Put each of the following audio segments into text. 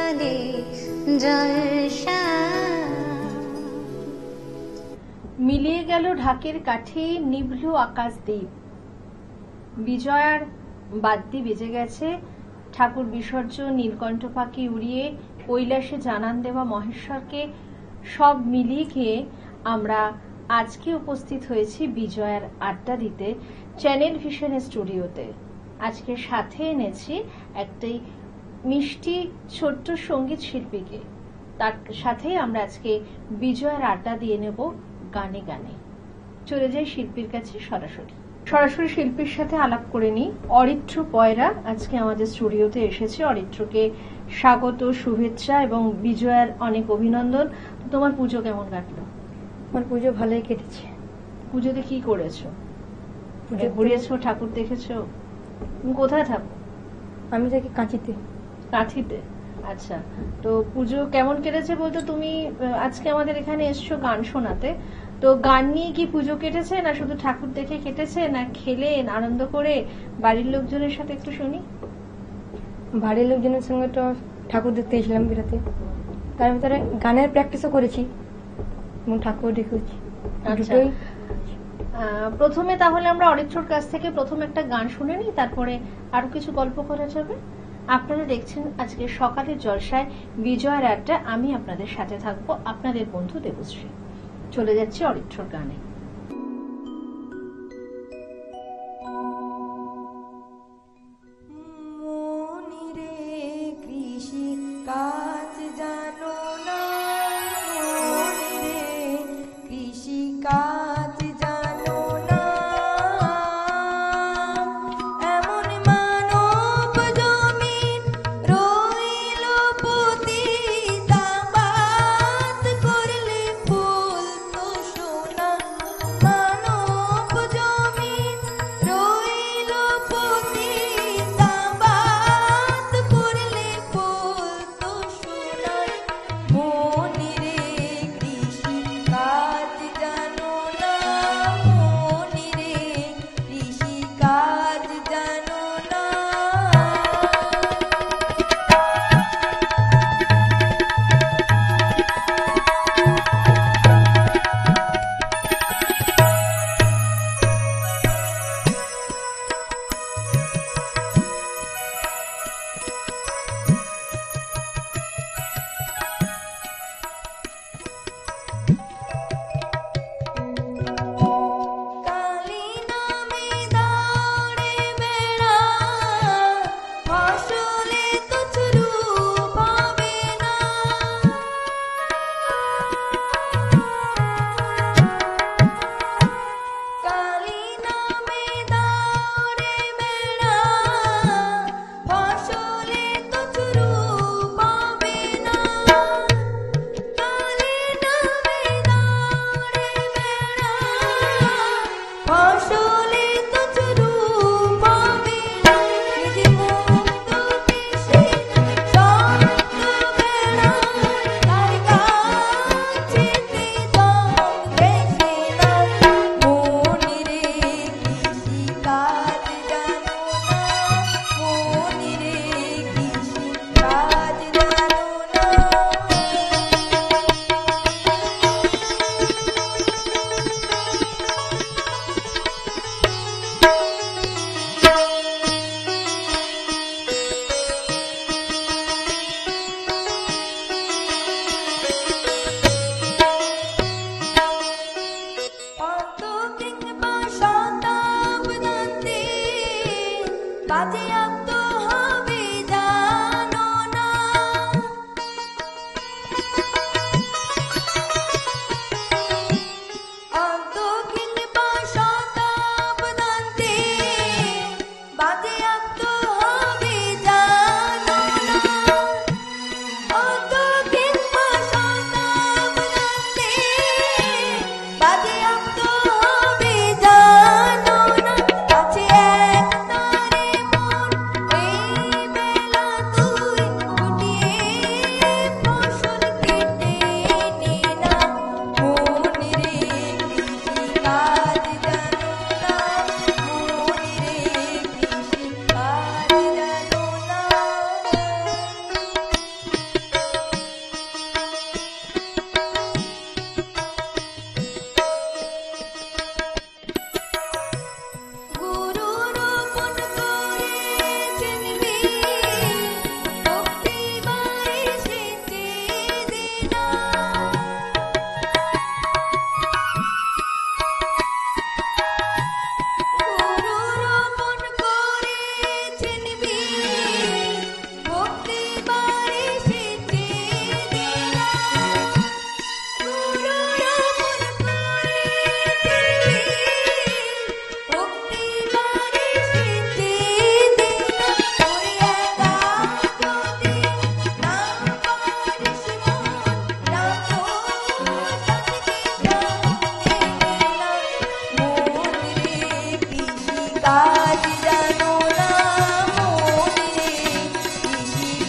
সকালে জলসা। মিলিয়ে গেল ঢাকের কাঠে, নিভল আকাশ দ্বীপ। বিজয়ার বাদ্যি বেজে গেছে, ঠাকুর বিসর্জন, নীলকণ্ঠ পাখি উড়িয়ে কৈলাসে জানান দেওয়া মহেশ্বরকে সব মিলিয়ে গিয়ে আমরা আজকে উপস্থিত হয়েছি বিজয়ার আড্ডা দিতে চ্যানেল ভিশনের স্টুডিওতে। আজকে সাথে এনেছি একটি মিষ্টি ছোট্ট সঙ্গীত শিল্পীকে। তার সাথেই আমরা আজকে বিজয়ার আড্ডা দিয়ে নেব গানে গানে। চলে যাই শিল্পীর কাছে সরাসরি শিল্পীর সাথে আলাপ করে নিই। অরিত্র পয়রা আজকে আমাদের স্টুডিওতে এসেছে। অরিত্রকে স্বাগত, শুভেচ্ছা এবং বিজয়ার অনেক অভিনন্দন। তোমার পুজো কেমন কাটলো? আমার পুজো ভালোই কেটেছে। পুজোতে কি করেছো? ঘুরিয়েছো, ঠাকুর দেখেছো? তুমি কোথায় থাকো? আমি থাকি কাঁচিতে। কাঁথিতে? আচ্ছা, তো পুজো কেমন কেটেছে বলতো? তুমি আজকে আমাদের এখানে এসছো গান শোনাতে, তো গান নিয়ে কি পুজো কেটেছে, না শুধু ঠাকুর দেখে কেটেছে, না খেলেন আনন্দ করে বাড়ির লোকজনের সাথে? একটু শুনি। বাড়ির লোকজনের সঙ্গে তো ঠাকুর দেখতে গেছিলাম বেরাতে, তার ভিতরে গানের প্র্যাকটিসও করেছি এবং ঠাকুর দেখেছি। দুটোই। প্রথমে তাহলে আমরা অরিত্রর কাছ থেকে প্রথম একটা গান শুনে নিই, তারপরে আরো কিছু গল্প করা যাবে। আপনারা দেখছেন আজকে সকালের জলসায় বিজয়ের আড্ডা। আমি আপনাদের সাথে থাকবো, আপনাদের বন্ধু দেবশ্রী। চলে যাচ্ছি অরিত্রর গানে।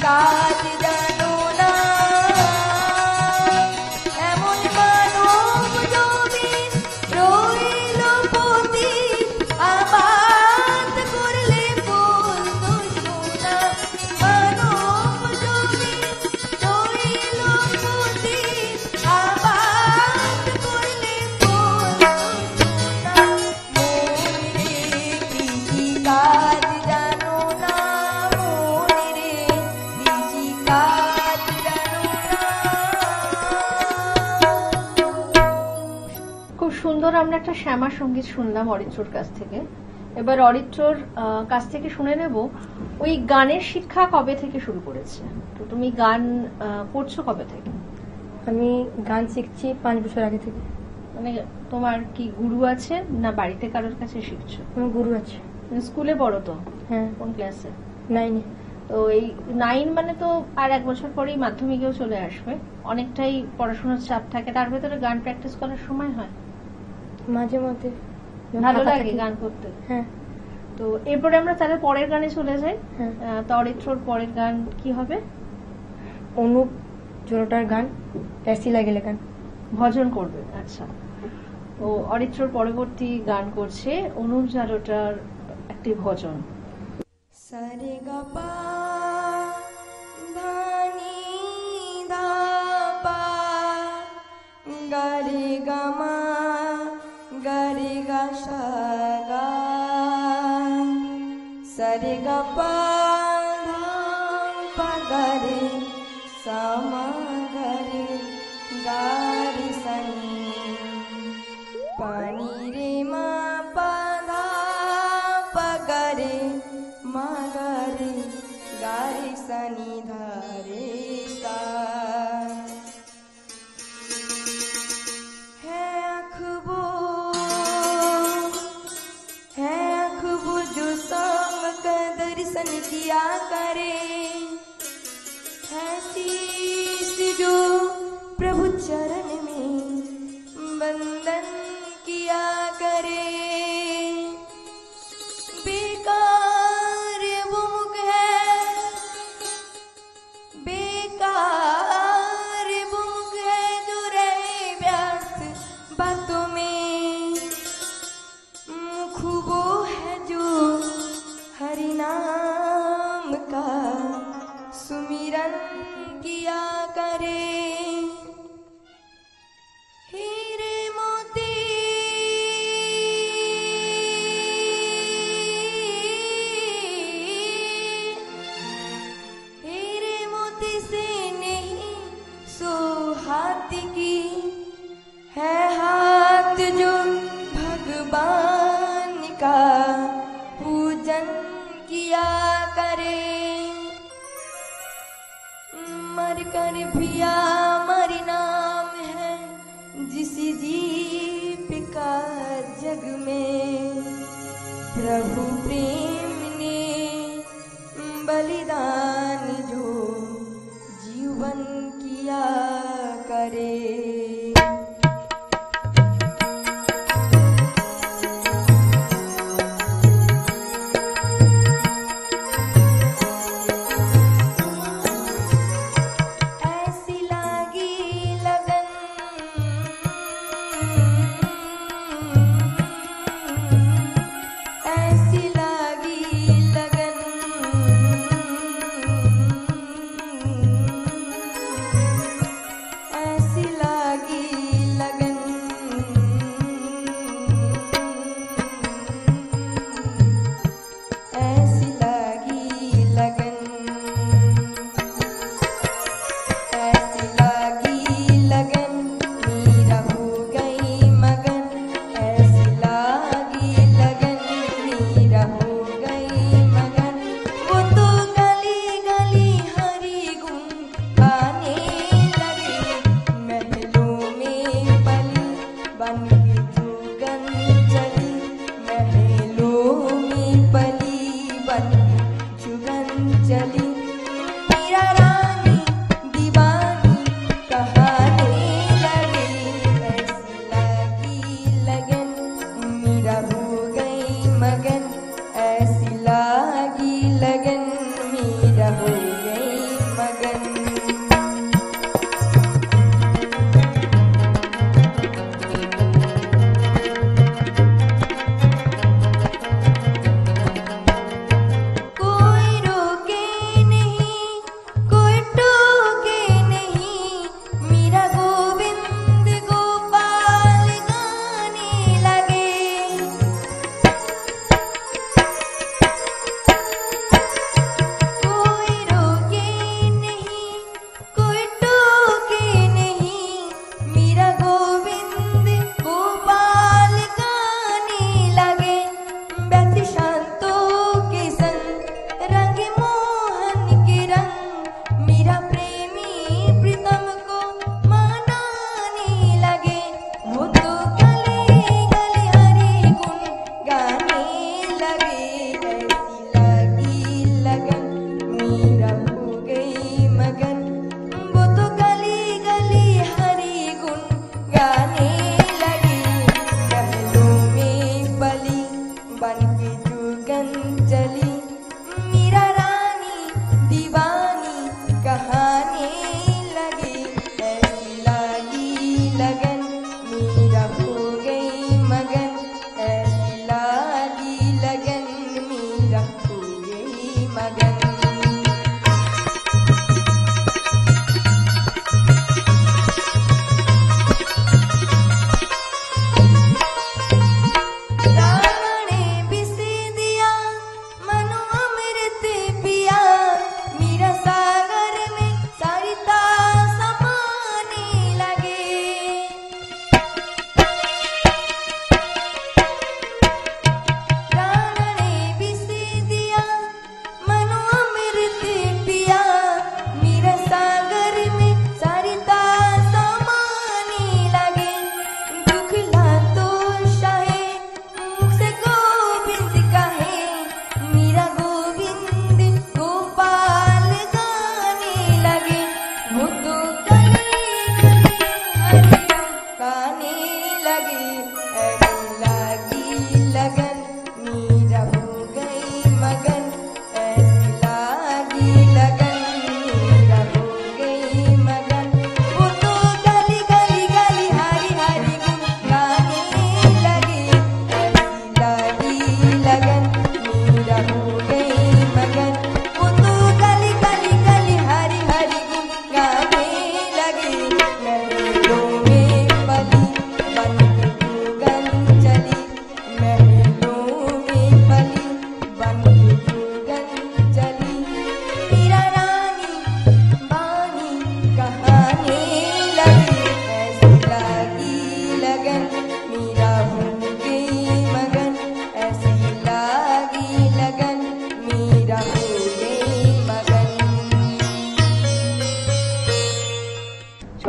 কাজ জানো না এমন মানব জমি রইল পতি আবাদ করলে ফুল দুশোনা মানব জমি রইল পতি আবাদ করলে ফুল দুশোনা মনে কৃষি কাজ জানো না মনে কৃষি কাজ জানো না। খুব সুন্দর আমরা একটা শ্যামা সঙ্গীত শুনলাম অরিত্রর কাছ থেকে। এবার অরিত্রর কাছ থেকে শুনে নেব ওই গানের শিক্ষা কবে থেকে শুরু করেছে। তো তুমি গান করছো কবে থেকে? আমি গান শিখছি 5 বছর আগে থেকে। মানে তোমার কি গুরু আছে না বাড়িতে কারোর কাছে শিখছো? আমার গুরু আছে। স্কুলে পড়ো তো? হ্যাঁ। কোন ক্লাসে? 9-এ। তো এই 9 মানে তো আর 1 বছর পরেই মাধ্যমিকেও চলে আসবে, অনেকটাই পড়াশোনার চাপ থাকে, তার ভেতরে গান প্র্যাকটিস করার সময় হয়? মাঝে মধ্যে ভালো ফাঁকা লাগে থাকি। গান করতে? হ্যাঁ। তো এরপরে আমরা তাহলে পরের গানে চলে যাই। হ্যাঁ। তো অরিত্রর পরের গান কি হবে? অনুপ জলোটার গান এসি লাগেলে গান ভজন করবে। আচ্ছা, ও অরিত্রর পরবর্তী গান করছে অনুপ জালোটার একটি ভজন। সারে গা পা ধানি ধা পা গা রে গা মা গা রে গা সা গা সারে গা পা ধা পা গা রে সা মা গা রে গা রে সা নি পানি রে মা পা ধা পা গা রে মা গা রে গা রে সা নি ধা রে সা है अखबो जो संग का दर्शन किया करे है शीश जो प्रभु चरण में बंदन किया करे बेकार वो मुख है बेकार वो मुख है जो रहे व्यस्त बातों में मुख वो है जो हरि नाम का सुमिरन किया करे हीरे मोती हीरे मोती से नहीं सो हाथ की है हाथ जो भगवान का पूजन किया करे मर कर भिया मरी नाम है जिस जीव का जग में प्रभु प्रेम ने बलिदान जो जीवन किया करे ऐसी लागी लगन ऐसी लागी लगन ऐसी लागी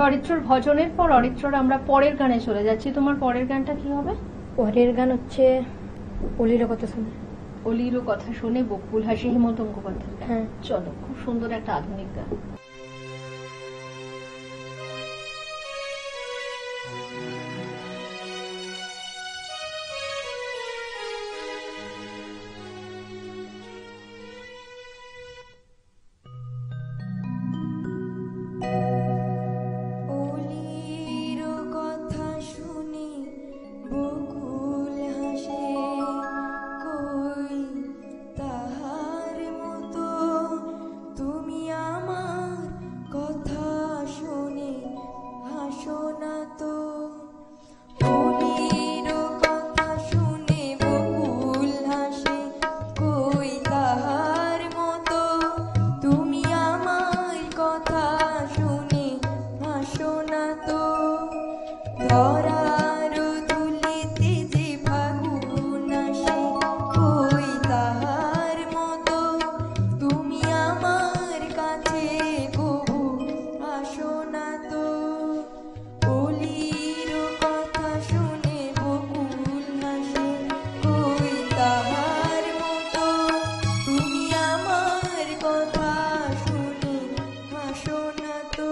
অরিত্রর ভজনের পর অরিত্রর আমরা পরের গানে চলে যাচ্ছি। তোমার পরের গানটা কি হবে? পরের গান হচ্ছে অলির কথা শুনে। অলিরও কথা শুনে বকুল হাসি, হেমন্ত মুখোপাধ্যায়। হ্যাঁ। চলো, খুব সুন্দর একটা আধুনিক গান। অলির কথা শুনে বকুল হাসে, কই তাহার মতো তুমি আমার কথা শুনে হাসো না তো। অলির কথা শুনে বকুল হাসে, কই তাহার মতো তুমি আমার কথা শুনে হাসো না তো। ধরার ধুলিতে যে ফাগুন আসে, কই তাহার মতো তুমি আমার কাছে কবু আসো না তো। অলির কথা শুনে বকুল হাসে, কই তাহার মতো তুমি আমার কথা শুনে হাসো না তো।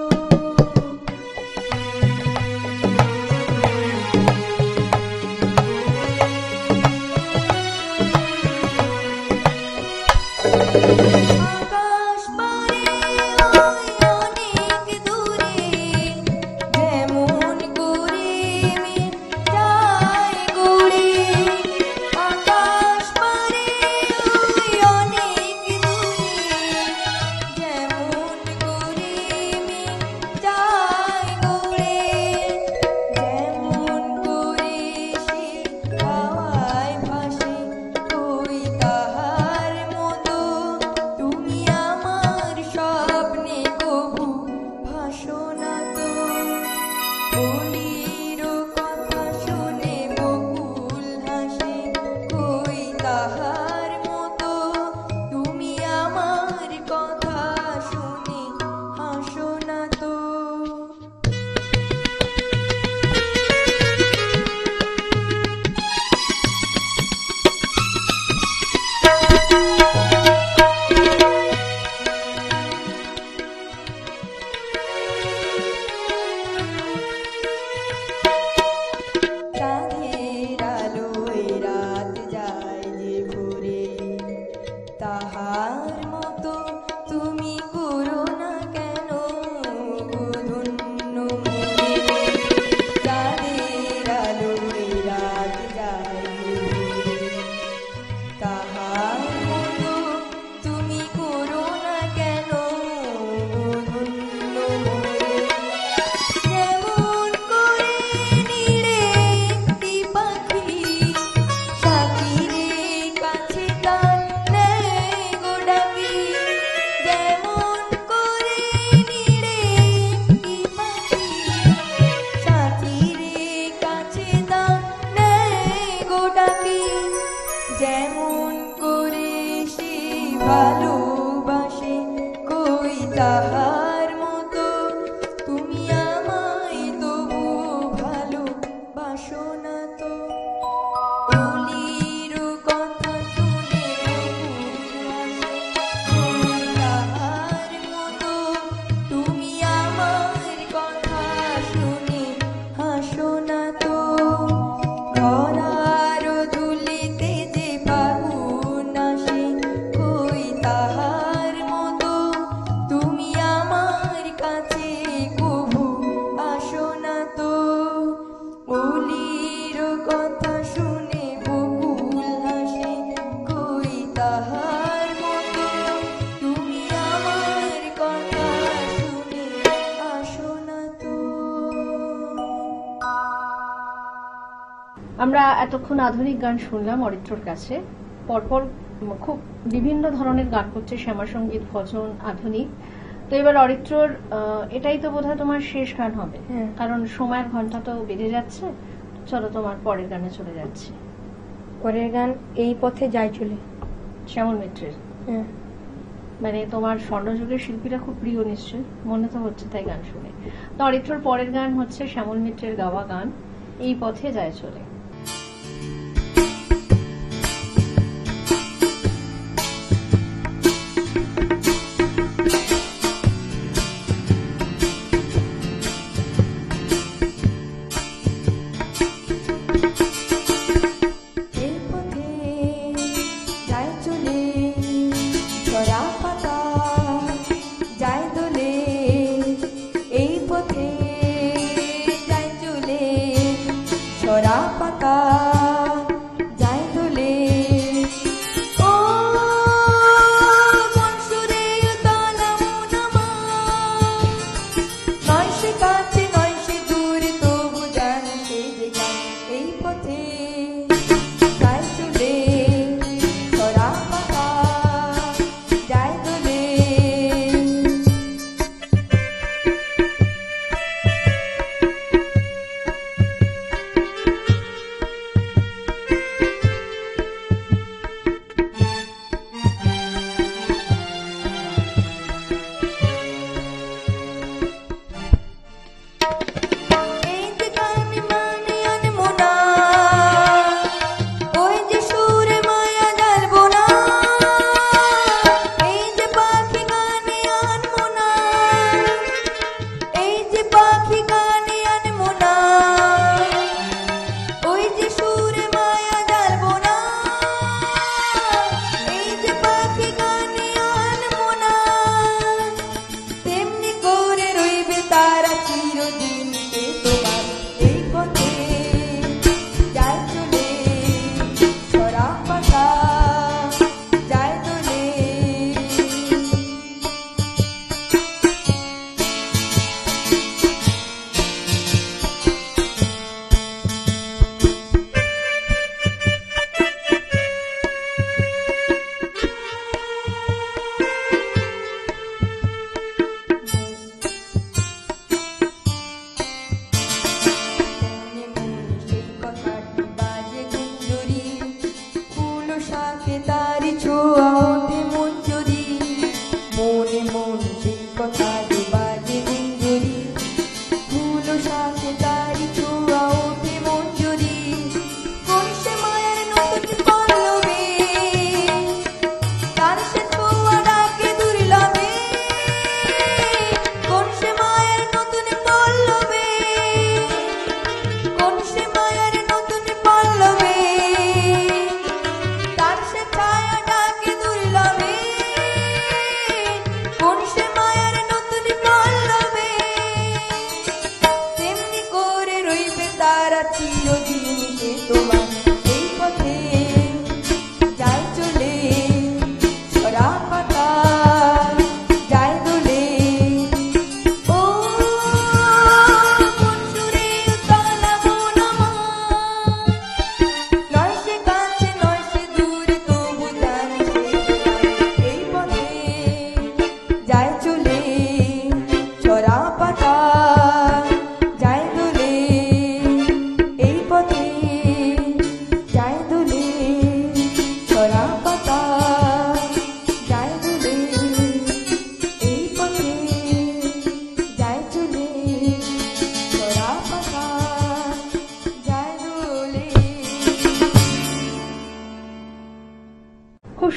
আকাশ পারে ওই অনেক দূরে, যেমন করে মেঘ যায় গড়ে। আকাশ পারে ওই অনেক দূরে, যেমন করে মেঘ যায় গড়ে। যেমন করে সে হাওয়ায় ভাসে, কই তাহার মতো তুমি আমার স্বপ্নে কবু ভাসো না তো। অলির কথা শুনে বকুল হাসে, কই তাহার মতো তুমি আমার কথা শুনে হাসো না তো। চাঁদের আলোয় রাত যায় যে ভোরে, তাহার মতো তুমি করো না কেন গো ধন্য মোরে। চাঁদের আলোয় রাত যায় যে ভোরে, তাহার মতো তুমি করো না কেন গো ধন্য মোরে। যেমন করে নীড়ে একটি পাখি সাথীরে কাছে তার নেয় গো ডাকি। যেমন করে নীড়ে একটি পাখি সাথীরে কাছে তার নেয় গো ডাকি। যেমন করে সে ভালোবাসে, কই তাহার মতো তুমি আমায় তবু ভালোবাসো না তো। অলির কথা শুনে বকুল হাসে, কই তাহার মতো তুমি আমার কথা শুনে হাসো না তো। ধরার ধুলিতে যে ফাগুন আসে, কই তাহার মতো তুমি আমার কাছে কবু আসো না তো। অলির কথা শুনে বকুল হাসে, কই তাহার মতো তুমি আমার কথা শুনে আসো না তো। আমরা এতক্ষণ আধুনিক গান শুনলাম অরিত্রর কাছে। পরপর খুব বিভিন্ন ধরনের গান করছে, শ্যামা সঙ্গীত, ভজন, আধুনিক। তো এবার অরিত্রর এটাই তো বোধহয় তোমার শেষ গান হবে, হ্যাঁ। কারণ সময়ের ঘন্টা তো বেজে যাচ্ছে। চলো, তোমার পরের গানে চলে যাচ্ছি। পরের গান এই পথে যাই চলে। শ্যামল মিত্রের। হ্যাঁ। মানে তোমার স্বর্ণযুগের শিল্পীরা খুব প্রিয় নিশ্চয়, মনে তো হচ্ছে তাই গান শুনে। তো অরিত্রর পরের গান হচ্ছে শ্যামল মিত্রের গাওয়া গান এই পথে যায় চলে।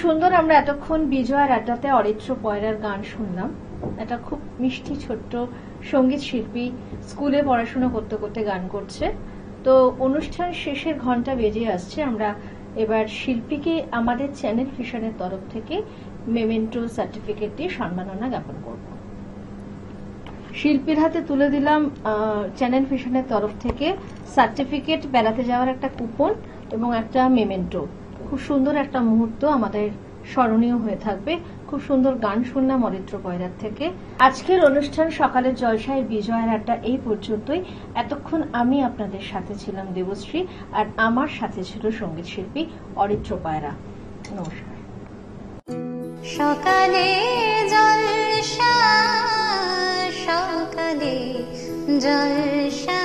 সুন্দর আমরা এতক্ষণ বিজয়ার আড্ডাতে অরিত্র পয়রার গান শুনলাম। এটা খুব মিষ্টি ছোট্ট সঙ্গীত শিল্পী, স্কুলে পড়াশোনা করতে করতে গান করছে। তো অনুষ্ঠান শেষের ঘন্টা বেজে আসছে, আমরা এবার শিল্পীকে আমাদের চ্যানেল ভিশনের তরফ থেকে মেমেন্টো সার্টিফিকেট দিয়ে সম্মাননা জ্ঞাপন করব। শিল্পীর হাতে তুলে দিলাম চ্যানেল ভিশনের তরফ থেকে সার্টিফিকেট, বেড়াতে যাওয়ার একটা কুপন এবং একটা মেমেন্টো। খুব সুন্দর একটা মুহূর্ত আমাদের স্মরণীয় হয়ে থাকবে। খুব সুন্দর গান শুনলাম অরিত্র পয়রার থেকে। আজকের অনুষ্ঠান সকালের জলসায় বিজয়ের আড্ডা এই পর্যন্তই। এতক্ষণ আমি আপনাদের সাথে ছিলাম দেবশ্রী, আর আমার সাথে ছিল সঙ্গীত শিল্পী অরিত্র পয়রা। নমস্কার। সকালে জলসা, সকালে জলসা।